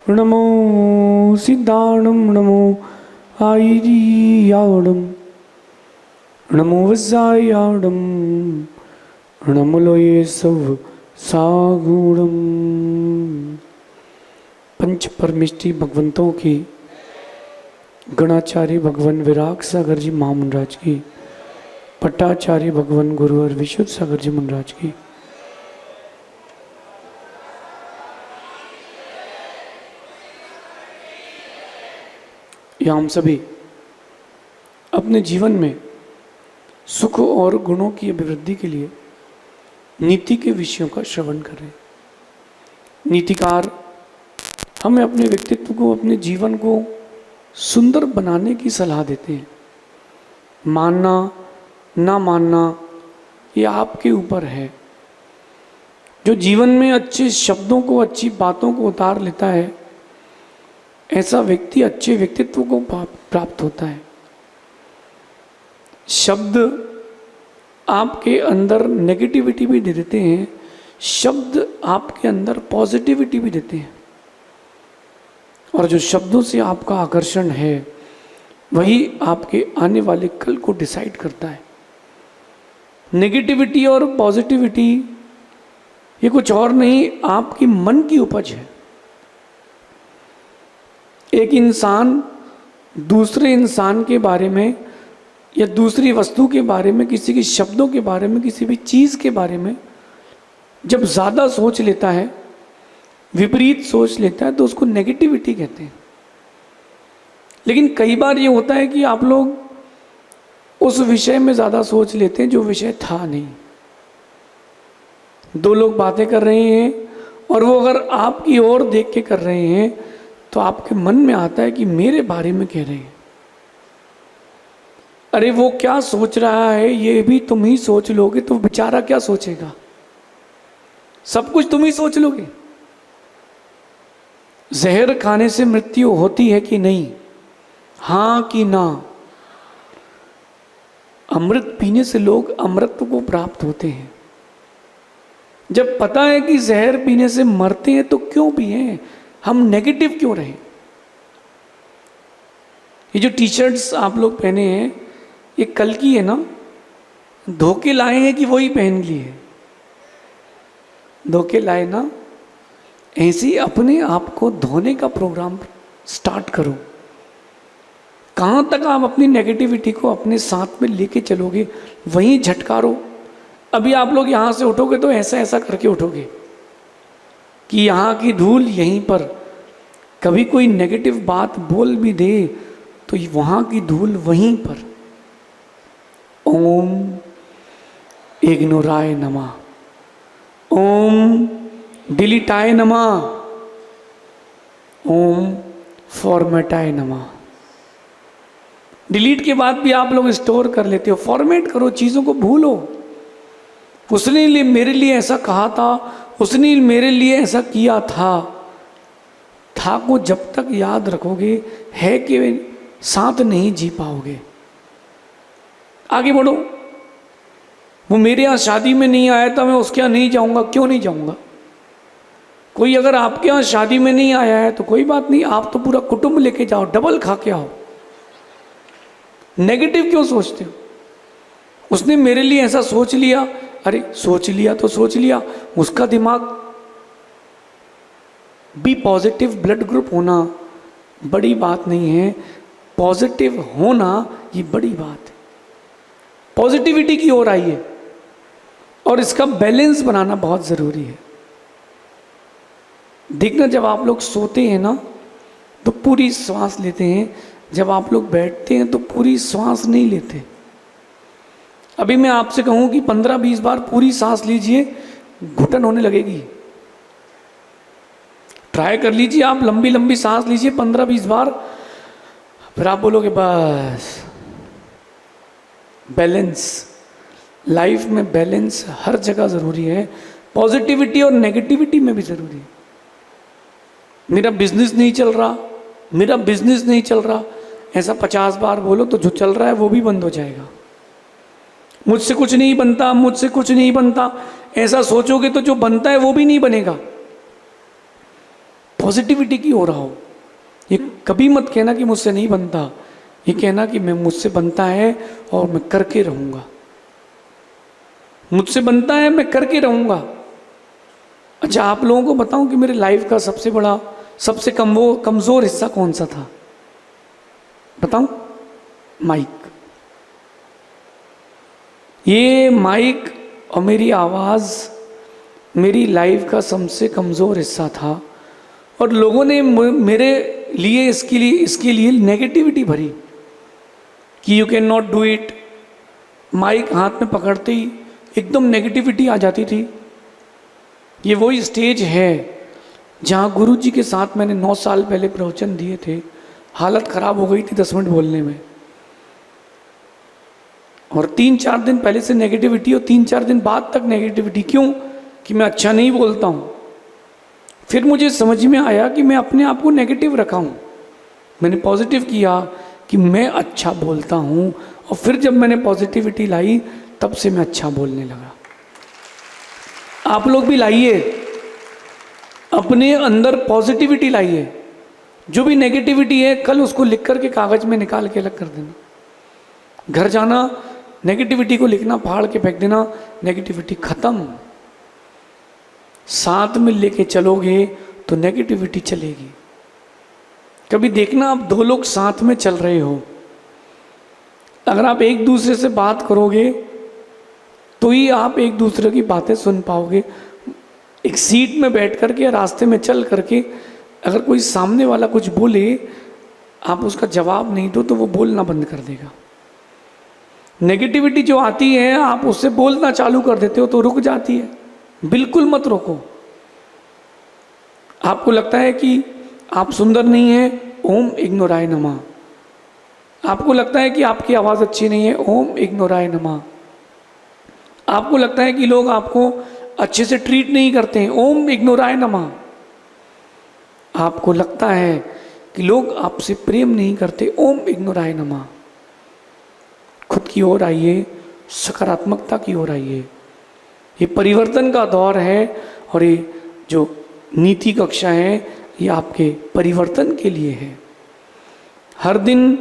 नमो सिद्धाणम नमो आयर्यावणम नमो वज्रायावणम नमो लोये सव सागुणम। पंच परमिष्टि भगवंतों की, गणाचार्य भगवान विराग सागर जी महामंडराज की, पट्टाचार्य भगवान गुरुवर विशुद्ध सागर जी महाराज की, या हम सभी अपने जीवन में सुख और गुणों की अभिवृद्धि के लिए नीति के विषयों का श्रवण करें। नीतिकार हमें अपने व्यक्तित्व को, अपने जीवन को सुंदर बनाने की सलाह देते हैं। मानना ना मानना ये आपके ऊपर है। जो जीवन में अच्छे शब्दों को, अच्छी बातों को उतार लेता है, ऐसा व्यक्ति अच्छे व्यक्तित्व को प्राप्त होता है। शब्द आपके अंदर नेगेटिविटी भी दे देते हैं, शब्द आपके अंदर पॉजिटिविटी भी देते हैं। और जो शब्दों से आपका आकर्षण है वही आपके आने वाले कल को डिसाइड करता है। नेगेटिविटी और पॉजिटिविटी ये कुछ और नहीं, आपकी मन की उपज है। एक इंसान दूसरे इंसान के बारे में या दूसरी वस्तु के बारे में, किसी के शब्दों के बारे में, किसी भी चीज़ के बारे में जब ज़्यादा सोच लेता है, विपरीत सोच लेता है, तो उसको नेगेटिविटी कहते हैं। लेकिन कई बार ये होता है कि आप लोग उस विषय में ज़्यादा सोच लेते हैं जो विषय था नहीं। दो लोग बातें कर रहे हैं और वो अगर आपकी ओर देख के कर रहे हैं तो आपके मन में आता है कि मेरे बारे में कह रहे हैं। अरे वो क्या सोच रहा है ये भी तुम ही सोच लोगे तो बेचारा क्या सोचेगा? सब कुछ तुम ही सोच लोगे। जहर खाने से मृत्यु होती है कि नहीं? हाँ कि ना? अमृत पीने से लोग अमृत को प्राप्त होते हैं। जब पता है कि जहर पीने से मरते हैं तो क्यों पिए? हम नेगेटिव क्यों रहे? ये जो टी शर्ट्स आप लोग पहने हैं ये कल की है ना? धोके लाए हैं कि वही पहन लिए? धोके लाए ना? ऐसे ही अपने आप को धोने का प्रोग्राम स्टार्ट करो। कहाँ तक आप अपनी नेगेटिविटी को अपने साथ में लेके चलोगे वहीं झटकारो। अभी आप लोग यहाँ से उठोगे तो ऐसा ऐसा करके उठोगे कि यहाँ की धूल यहीं पर। कभी कोई नेगेटिव बात बोल भी दे तो वहाँ की धूल वहीं पर। ओम इग्नोराय नमः, ओम डिलीटाय नमः, ओम फॉर्मेटाय नमः। डिलीट के बाद भी आप लोग स्टोर कर लेते हो। फॉर्मेट करो, चीज़ों को भूलो। उसने मेरे लिए ऐसा कहा था, उसने मेरे लिए ऐसा किया था को जब तक याद रखोगे है कि साथ नहीं जी पाओगे। आगे बढ़ो। वो मेरे यहाँ शादी में नहीं आया था, मैं उसके यहाँ नहीं जाऊँगा। क्यों नहीं जाऊँगा? कोई अगर आपके यहाँ शादी में नहीं आया है तो कोई बात नहीं, आप तो पूरा कुटुंब लेके जाओ, डबल खा के आओ। नेगेटिव क्यों सोचते हो? उसने मेरे लिए ऐसा सोच लिया। अरे सोच लिया तो सोच लिया, उसका दिमाग भी पॉजिटिव ब्लड ग्रुप होना बड़ी बात नहीं है। पॉजिटिव होना ये बड़ी बात है। पॉजिटिविटी की ओर आइए और इसका बैलेंस बनाना बहुत ज़रूरी है। देखना, जब आप लोग सोते हैं ना तो पूरी श्वास लेते हैं, जब आप लोग बैठते हैं तो पूरी श्वास नहीं लेते। अभी मैं आपसे कहूँ कि 15-20 बार पूरी सांस लीजिए, घुटन होने लगेगी। ट्राई कर लीजिए, आप लंबी लंबी सांस लीजिए 15-20 बार, फिर आप बोलोगे बस। बैलेंस, लाइफ में बैलेंस हर जगह ज़रूरी है। पॉजिटिविटी और नेगेटिविटी में भी ज़रूरी है। मेरा बिजनेस नहीं चल रहा, मेरा बिजनेस नहीं चल रहा, ऐसा 50 बार बोलो तो जो चल रहा है वो भी बंद हो जाएगा। मुझसे कुछ नहीं बनता, मुझसे कुछ नहीं बनता, ऐसा सोचोगे तो जो बनता है वो भी नहीं बनेगा। पॉजिटिविटी की ओर आओ। ये कभी मत कहना कि मुझसे नहीं बनता, ये कहना कि मैं मुझसे बनता है और मैं करके रहूँगा, मुझसे बनता है मैं करके रहूँगा। अच्छा, आप लोगों को बताऊं कि मेरे लाइफ का सबसे बड़ा, सबसे कमज़ोर हिस्सा कौन सा था? बताऊं? माइक। ये माइक और मेरी आवाज़ मेरी लाइफ का सबसे कमज़ोर हिस्सा था, और लोगों ने मेरे लिए इसके लिए नेगेटिविटी भरी कि you can not do it. Mike हाथ में पकड़ते ही एकदम नेगेटिविटी आ जाती थी। ये वही स्टेज है जहाँ गुरुजी के साथ मैंने 9 साल पहले प्रवचन दिए थे। हालत ख़राब हो गई थी 10 मिनट बोलने में, और 3-4 दिन पहले से नेगेटिविटी और 3-4 दिन बाद तक नेगेटिविटी। क्यों? कि मैं अच्छा नहीं बोलता हूँ। फिर मुझे समझ में आया कि मैं अपने आप को नेगेटिव रखा हूँ। मैंने पॉजिटिव किया कि मैं अच्छा बोलता हूँ, और फिर जब मैंने पॉजिटिविटी लाई तब से मैं अच्छा बोलने लगा। आप लोग भी लाइए, अपने अंदर पॉजिटिविटी लाइए। जो भी नेगेटिविटी है कल उसको लिख करके कागज में निकाल के अलग कर देना। घर जाना, नेगेटिविटी को लिखना, फाड़ के फेंक देना, नेगेटिविटी खत्म। साथ में लेके चलोगे तो नेगेटिविटी चलेगी। कभी देखना, आप 2 लोग साथ में चल रहे हो, अगर आप एक दूसरे से बात करोगे तो ही आप एक दूसरे की बातें सुन पाओगे। एक सीट में बैठ करके या रास्ते में चल करके अगर कोई सामने वाला कुछ बोले, आप उसका जवाब नहीं दो तो वो बोलना बंद कर देगा। नेगेटिविटी जो आती है, आप उससे बोलना चालू कर देते हो तो रुक जाती है। बिल्कुल मत रोको। आपको लगता है कि आप सुंदर नहीं हैं, ओम इग्नोराय नमः। आपको लगता है कि आपकी आवाज़ अच्छी नहीं है, ओम इग्नोराय नमः। आपको लगता है कि लोग आपको अच्छे से ट्रीट नहीं करते हैं, ओम इग्नोराय नमः। आपको लगता है कि लोग आपसे प्रेम नहीं करते, ओम इग्नोराय नमः। खुद की ओर आइए, सकारात्मकता की ओर आइए। ये परिवर्तन का दौर है, और ये जो नीति कक्षा है ये आपके परिवर्तन के लिए है। हर दिन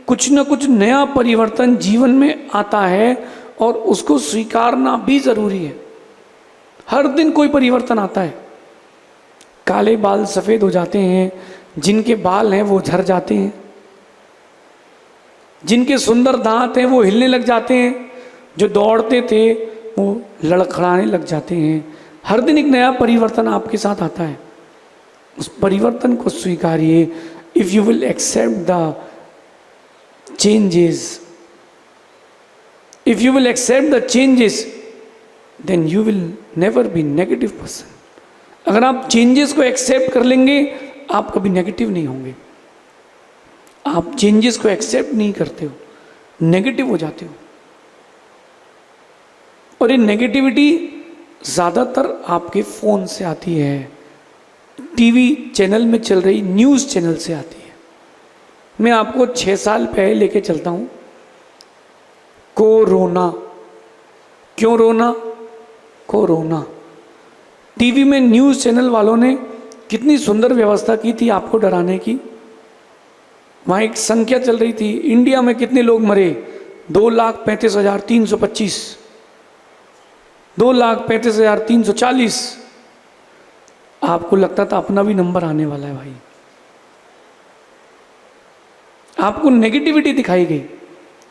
कुछ न कुछ नया परिवर्तन जीवन में आता है, और उसको स्वीकारना भी ज़रूरी है। हर दिन कोई परिवर्तन आता है। काले बाल सफ़ेद हो जाते हैं, जिनके बाल हैं वो झड़ जाते हैं, जिनके सुंदर दांत हैं वो हिलने लग जाते हैं, जो दौड़ते थे वो लड़खड़ाने लग जाते हैं। हर दिन एक नया परिवर्तन आपके साथ आता है। उस परिवर्तन को स्वीकारिए। If you will accept the changes, if you will accept the changes, then you will never be negative person. अगर आप चेंजेस को एक्सेप्ट कर लेंगे, आप कभी नेगेटिव नहीं होंगे। आप चेंजेस को एक्सेप्ट नहीं करते हो, नेगेटिव हो जाते हो। और ये नेगेटिविटी ज़्यादातर आपके फ़ोन से आती है, टीवी चैनल में चल रही न्यूज़ चैनल से आती है। मैं आपको 6 साल पहले लेके चलता हूँ। कोरोना, क्यों रोना? कोरोना। टीवी में न्यूज़ चैनल वालों ने कितनी सुंदर व्यवस्था की थी आपको डराने की। वहाँ एक संख्या चल रही थी, इंडिया में कितने लोग मरे? 2,35,325, 2,35,340। आपको लगता था अपना भी नंबर आने वाला है भाई। आपको नेगेटिविटी दिखाई गई।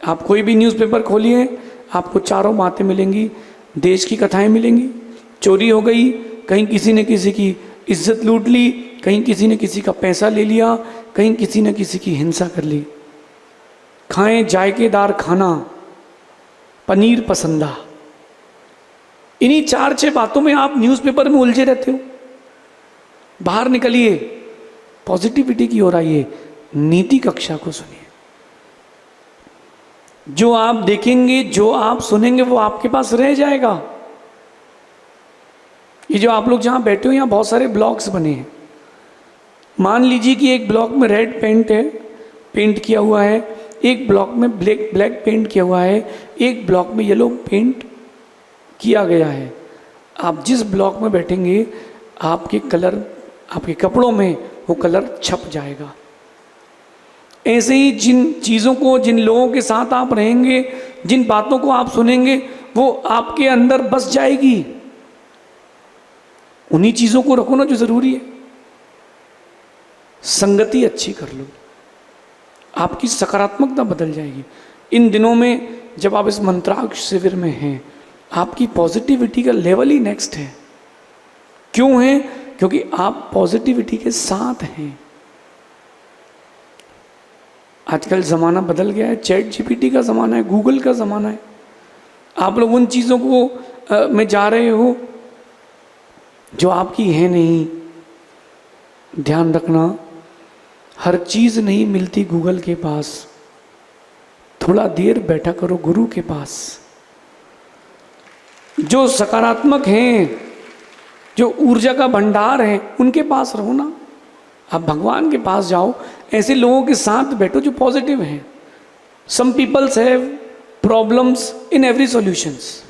आप कोई भी न्यूज़पेपर खोलिए, आपको चारों बातें मिलेंगी। देश की कथाएं मिलेंगी। चोरी हो गई, कहीं किसी ने किसी की इज्जत लूट ली, कहीं किसी ने किसी का पैसा ले लिया, कहीं किसी ने किसी की हिंसा कर ली। खाएं जायकेदार खाना, पनीर पसंदा। इन्हीं 4-6 बातों में आप न्यूज़पेपर में उलझे रहते हो। बाहर निकलिए, पॉजिटिविटी की ओर आइए, नीति कक्षा को सुनिए। जो आप देखेंगे, जो आप सुनेंगे, वो आपके पास रह जाएगा। ये जो आप लोग जहाँ बैठे हो, यहाँ बहुत सारे ब्लॉक्स बने हैं। मान लीजिए कि एक ब्लॉक में रेड पेंट किया हुआ है, एक ब्लॉक में ब्लैक पेंट किया हुआ है, एक ब्लॉक में येलो पेंट किया गया है। आप जिस ब्लॉक में बैठेंगे, आपके कलर, आपके कपड़ों में वो कलर छप जाएगा। ऐसे ही जिन चीज़ों को, जिन लोगों के साथ आप रहेंगे, जिन बातों को आप सुनेंगे, वो आपके अंदर बस जाएगी। उन्हीं चीज़ों को रखो ना जो ज़रूरी है। संगति अच्छी कर लो, आपकी सकारात्मकता बदल जाएगी। इन दिनों में जब आप इस मंत्राक्ष शिविर में हैं, आपकी पॉजिटिविटी का लेवल ही नेक्स्ट है। क्यों है? क्योंकि आप पॉजिटिविटी के साथ हैं। आजकल ज़माना बदल गया है, चैट जीपीटी का ज़माना है, गूगल का ज़माना है। आप लोग उन चीज़ों को में जा रहे हो जो आपकी है नहीं। ध्यान रखना, हर चीज़ नहीं मिलती गूगल के पास। थोड़ा देर बैठा करो गुरु के पास। जो सकारात्मक हैं, जो ऊर्जा का भंडार है, उनके पास रहो ना। आप भगवान के पास जाओ, ऐसे लोगों के साथ बैठो जो पॉजिटिव हैं। Some peoples have problems in every solutions.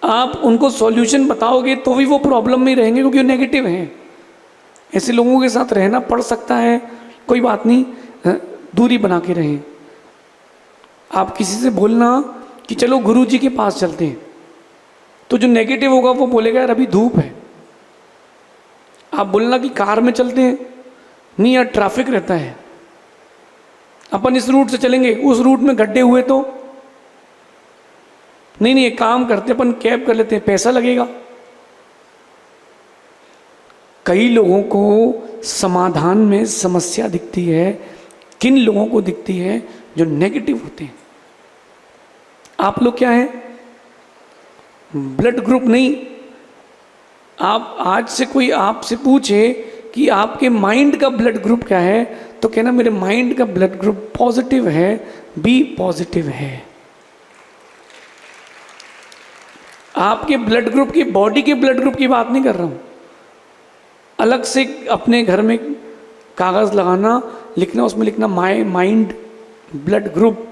आप उनको सॉल्यूशन बताओगे तो भी वो प्रॉब्लम में रहेंगे क्योंकि वो नेगेटिव हैं। ऐसे लोगों के साथ रहना पड़ सकता है, कोई बात नहीं, दूरी बना के रहें। आप किसी से बोलना कि चलो गुरु जी के पास चलते हैं, तो जो नेगेटिव होगा वो बोलेगा यार अभी धूप है। आप बोलना कि कार में चलते हैं, नहीं यार ट्रैफिक रहता है, अपन इस रूट से चलेंगे, उस रूट में गड्ढे हुए तो नहीं, एक काम करते अपन कैब कर लेते हैं, पैसा लगेगा। कई लोगों को समाधान में समस्या दिखती है, किन लोगों को दिखती है? जो नेगेटिव होते हैं। आप लोग क्या हैं? ब्लड ग्रुप नहीं। आप आज से कोई आपसे पूछे कि आपके माइंड का ब्लड ग्रुप क्या है, तो कहना मेरे माइंड का ब्लड ग्रुप पॉजिटिव है, बी पॉजिटिव है। आपके ब्लड ग्रुप की, बॉडी के ब्लड ग्रुप की बात नहीं कर रहा हूं। अलग से अपने घर में कागज लगाना, लिखना, उसमें लिखना my mind blood group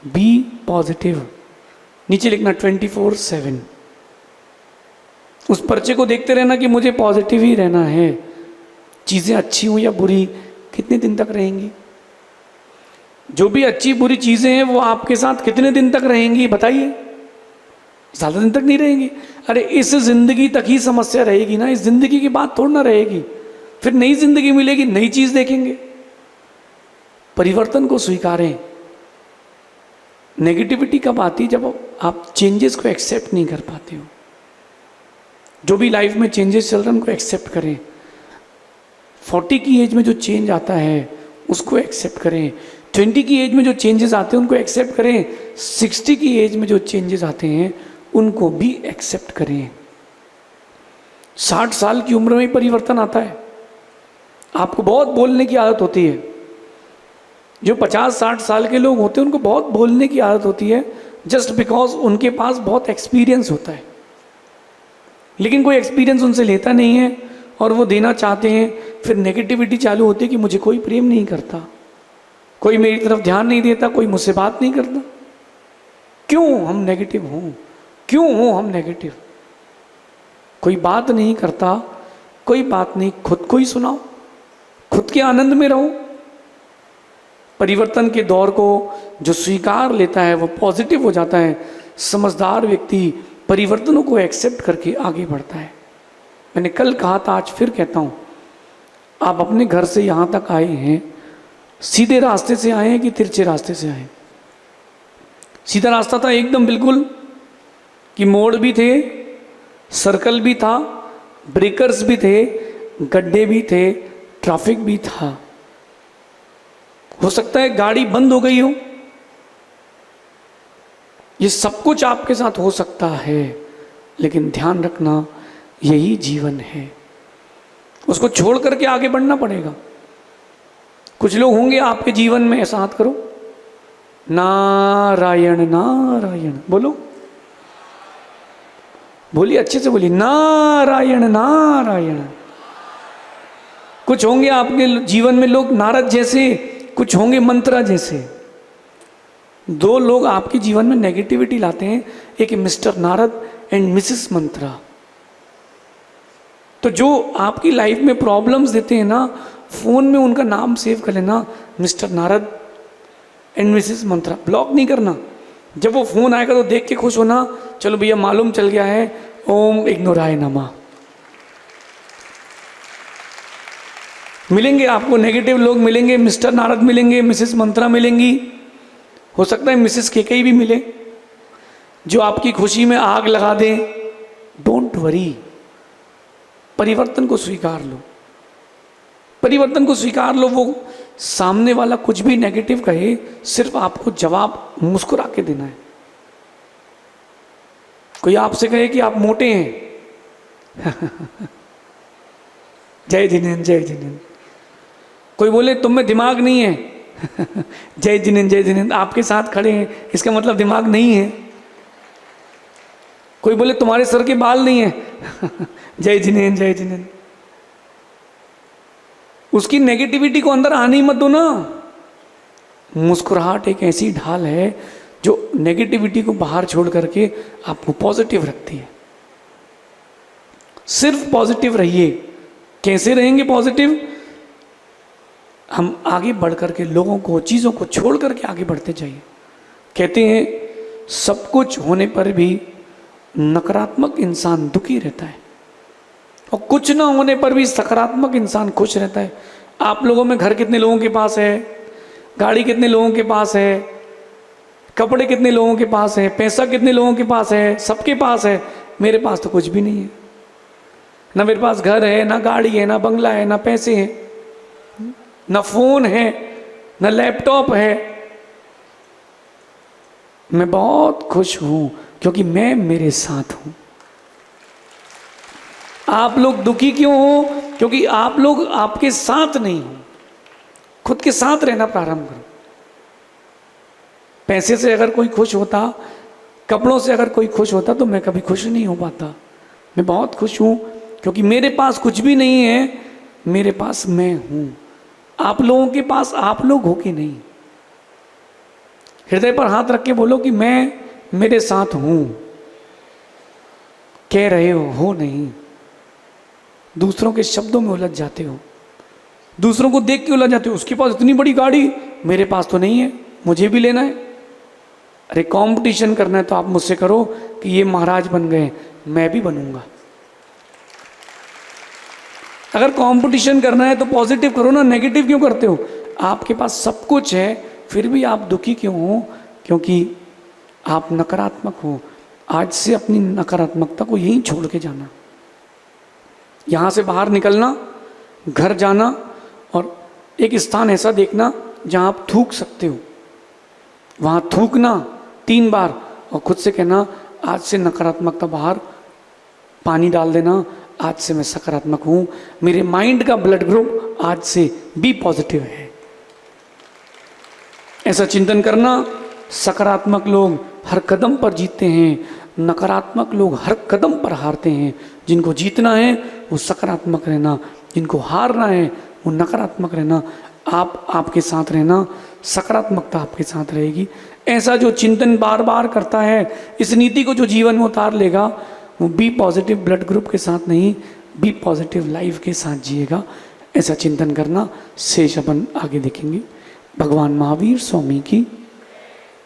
B positive, नीचे लिखना 24/7। उस पर्चे को देखते रहना कि मुझे पॉजिटिव ही रहना है। चीज़ें अच्छी हो या बुरी, कितने दिन तक रहेंगी? जो भी अच्छी बुरी चीज़ें हैं वो आपके साथ कितने दिन तक रहेंगी बताइए? ज़्यादा दिन तक नहीं रहेंगी। अरे इस ज़िंदगी तक ही समस्या रहेगी ना, इस ज़िंदगी की बात थोड़ी ना रहेगी। फिर नई ज़िंदगी मिलेगी, नई चीज़ देखेंगे। परिवर्तन को स्वीकारें। नेगेटिविटी कब आती? जब आप चेंजेस को एक्सेप्ट नहीं कर पाते हो। जो भी लाइफ में चेंजेस चल रहे हैं उनको एक्सेप्ट करें। 40 की एज में जो चेंज आता है उसको एक्सेप्ट करें। 20 की एज में जो चेंजेस आते हैं उनको एक्सेप्ट करें। 60 की एज में जो चेंजेस आते हैं उनको भी एक्सेप्ट करें। 60 साल की उम्र में ही परिवर्तन आता है। आपको बहुत बोलने की आदत होती है। जो 50-60 साल के लोग होते हैं उनको बहुत बोलने की आदत होती है, जस्ट बिकॉज उनके पास बहुत एक्सपीरियंस होता है। लेकिन कोई एक्सपीरियंस उनसे लेता नहीं है और वो देना चाहते हैं। फिर नेगेटिविटी चालू होती है कि मुझे कोई प्रेम नहीं करता, कोई मेरी तरफ ध्यान नहीं देता, कोई मुझसे बात नहीं करता। क्यों हम नेगेटिव हों? क्यों हो हम नेगेटिव? कोई बात नहीं करता, कोई बात नहीं, खुद को ही सुनाओ, खुद के आनंद में रहो। परिवर्तन के दौर को जो स्वीकार लेता है वो पॉजिटिव हो जाता है। समझदार व्यक्ति परिवर्तनों को एक्सेप्ट करके आगे बढ़ता है। मैंने कल कहा था, आज फिर कहता हूँ, आप अपने घर से यहाँ तक आए हैं, सीधे रास्ते से आए हैं कि तिरछे रास्ते से आए? सीधा रास्ता था एकदम बिल्कुल कि मोड़ भी थे, सर्कल भी था, ब्रेकर्स भी थे, गड्ढे भी थे, ट्रैफिक भी था। हो सकता है गाड़ी बंद हो गई हो, ये सब कुछ आपके साथ हो सकता है। लेकिन ध्यान रखना, यही जीवन है, उसको छोड़ करके आगे बढ़ना पड़ेगा। कुछ लोग होंगे आपके जीवन में, ऐसा हाथ करो, नारायण नारायण बोलो, बोलिए, अच्छे से बोलिए, नारायण नारायण। कुछ होंगे आपके जीवन में लोग नारद जैसे, कुछ होंगे मंत्रा जैसे। दो लोग आपके जीवन में नेगेटिविटी लाते हैं, एक मिस्टर नारद एंड मिसेस मंत्रा। तो जो आपकी लाइफ में प्रॉब्लम्स देते हैं ना, फोन में उनका नाम सेव कर लेना, mister Narad and Mrs Mantra, block नहीं करना। जब वो फोन आएगा तो देख के खुश होना, चलो भैया मालूम चल गया है, ओम इग्नोराय नमः। मिलेंगे आपको नेगेटिव लोग मिलेंगे, मिस्टर नारद मिलेंगे, मिसेस मंत्रा मिलेंगी, हो सकता है मिसेस केकई भी मिले, जो आपकी खुशी में आग लगा दें। डोंट वरी, परिवर्तन को स्वीकार लो, परिवर्तन को स्वीकार लो। वो सामने वाला कुछ भी नेगेटिव कहे, सिर्फ आपको जवाब मुस्कुरा के देना है। कोई आपसे कहे कि आप मोटे हैं जय जिनेन्द्र जय जिनेन्द्र। कोई बोले तुम में दिमाग नहीं है जय जिनेन्द्र जय जिनेन्द्र। आपके साथ खड़े हैं इसका मतलब दिमाग नहीं है। कोई बोले तुम्हारे सर के बाल नहीं है जय जिनेन्द्र जय जिनेन्द्र। उसकी नेगेटिविटी को अंदर आने ही मत दो ना। मुस्कुराहट एक ऐसी ढाल है जो नेगेटिविटी को बाहर छोड़ करके आपको पॉजिटिव रखती है। सिर्फ पॉजिटिव रहिए। कैसे रहेंगे पॉजिटिव? हम आगे बढ़ करके लोगों को, चीज़ों को छोड़ करके आगे बढ़ते जाइए। कहते हैं सब कुछ होने पर भी नकारात्मक इंसान दुखी रहता है और कुछ ना होने पर भी सकारात्मक इंसान खुश रहता है। आप लोगों में घर कितने लोगों के पास है, गाड़ी कितने लोगों के पास है, कपड़े कितने लोगों के पास है, पैसा कितने लोगों के पास है? सबके पास है। मेरे पास तो कुछ भी नहीं है। ना मेरे पास घर है, ना गाड़ी है, ना बंगला है, ना पैसे हैं, ना फोन है, ना लैपटॉप है। मैं बहुत खुश हूं क्योंकि मैं मेरे साथ हूं। आप लोग दुखी क्यों हो? क्योंकि आप लोग आपके साथ नहीं हो। खुद के साथ रहना प्रारंभ करो। पैसे से अगर कोई खुश होता, कपड़ों से अगर कोई खुश होता, तो मैं कभी खुश नहीं हो पाता। मैं बहुत खुश हूं क्योंकि मेरे पास कुछ भी नहीं है, मेरे पास मैं हूं। आप लोगों के पास आप लोग हो कि नहीं? हृदय पर हाथ रख के बोलो कि मैं मेरे साथ हूं। कह रहे हो नहीं, दूसरों के शब्दों में उलझ जाते हो, दूसरों को देख के उलझ जाते हो। उसके पास इतनी बड़ी गाड़ी, मेरे पास तो नहीं है, मुझे भी लेना है। अरे कंपटीशन करना है तो आप मुझसे करो कि ये महाराज बन गए, मैं भी बनूंगा। अगर कंपटीशन करना है तो पॉजिटिव करो ना, नेगेटिव क्यों करते हो? आपके पास सब कुछ है फिर भी आप दुखी क्यों हो? क्योंकि आप नकारात्मक हो। आज से अपनी नकारात्मकता को यहीं छोड़ के जाना। यहाँ से बाहर निकलना, घर जाना और एक स्थान ऐसा देखना जहाँ आप थूक सकते हो, वहाँ थूकना 3 बार और खुद से कहना आज से नकारात्मकता बाहर, पानी डाल देना, आज से मैं सकारात्मक हूँ। मेरे माइंड का ब्लड ग्रुप आज से बी पॉजिटिव है। ऐसा चिंतन करना। सकारात्मक लोग हर कदम पर जीतते हैं, नकारात्मक लोग हर कदम पर हारते हैं। जिनको जीतना है वो सकारात्मक रहना, जिनको हारना है वो नकारात्मक रहना। आप आपके साथ रहना, सकारात्मकता आपके साथ रहेगी। ऐसा जो चिंतन बार बार करता है, इस नीति को जो जीवन में उतार लेगा, वो बी पॉजिटिव ब्लड ग्रुप के साथ नहीं, बी पॉजिटिव लाइफ के साथ जिएगा। ऐसा चिंतन करना। शेष अपन आगे देखेंगे। भगवान महावीर स्वामी की